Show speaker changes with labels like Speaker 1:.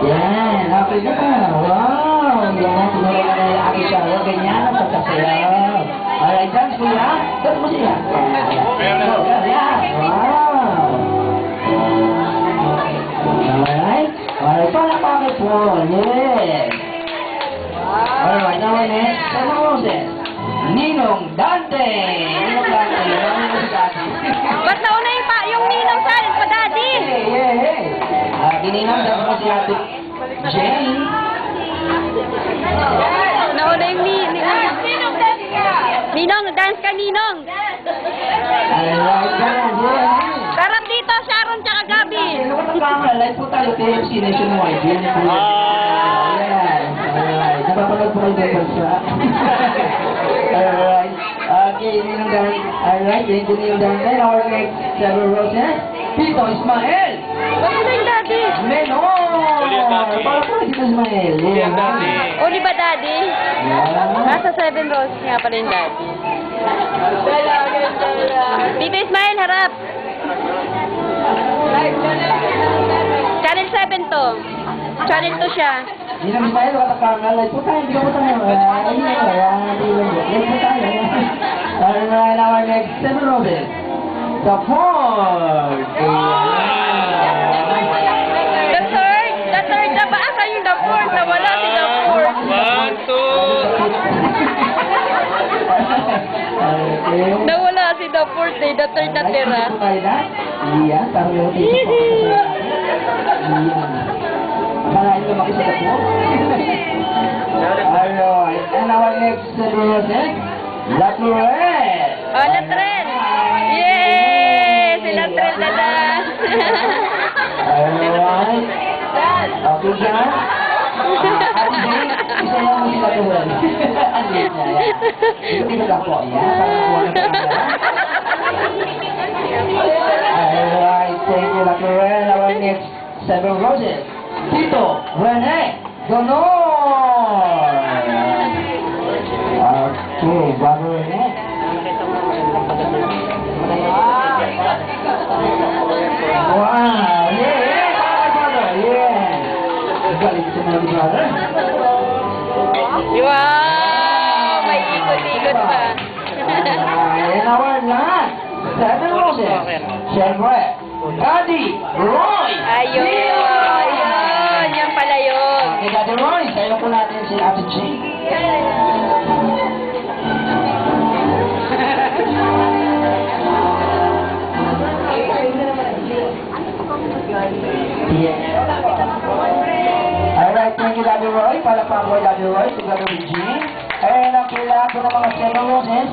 Speaker 1: Yan, happy na ka. Wow, yan. Tumulong na yung ate shower. Ganyan, pagkasayaw. Alright, dance mo yan. Dance mo siya. Yan. Wow. Alright. Alright, palakpakin po. Yes. Alright, now next. Sama Moses. Ninong Dante. Ninong Dante. Ninong Dante.
Speaker 2: Ba't nauna yung ninong challenge pa, Daddy?
Speaker 1: Gininang dance mo si ate Jenny.
Speaker 2: Nauna yung ninong dance ka. Ninong, dance ka, Ninong.
Speaker 1: Alright, guys.
Speaker 2: Sarap dito, Sharon tsaka Gabi.
Speaker 1: Ano ka tama? Live po tayo TFC Nationwide. Yan po. Ayan. Alright. Napapanood po kayo doon sa... Alright. Okay, Ninong Dan. Alright, thank you, Ninong Dan. Then our next several roses. Tito Ismael.
Speaker 2: Ba't na yung Daddy?
Speaker 1: Menor. Para po Tito Ismael. Yan, Daddy.
Speaker 2: Uli ba, Daddy? Nasa 7 rows nga pala yung Daddy. Tito Ismael, harap. Channel 7 to. Channel 2 siya.
Speaker 1: Ninong Ismael, wala live po tayo. Hindi ko po tayo. Live po tayo. Alright, our next seven roses. The fourth.
Speaker 2: The third na ba? Asa yung the fourth? Nawala si the fourth.
Speaker 1: 1, 2.
Speaker 2: Nawala si the fourth eh. The third na tira.
Speaker 1: Iya, taruh yung tito po. Iya. Malain lumaki sa tapo. Alright, and our next roses. Latrell.
Speaker 2: Oh, Latrell. Yay! Si Latrell na dance.
Speaker 1: Alright. Okay dyan. Isa lang mo si Latrell. Ito lang po. Alright, thank you Latrell. Our next seven roses. Tito Rene Donor. Okay, Brother Rene. Wow, yeah, brother, yeah. Galing sa mga brother.
Speaker 2: Wow! May ikot-ikot pa.
Speaker 1: And our last, seven roses. Siyempre, Daddy Roy.
Speaker 2: Ayun! Ayun! Yan pala yun.
Speaker 1: Okay, Daddy Roy, sa'yo po natin si Ate G. Alright, thank you Daddy Roy. Palapang mo Daddy Roy, together with Jean. And ang kailangan ko ng mga seven roses.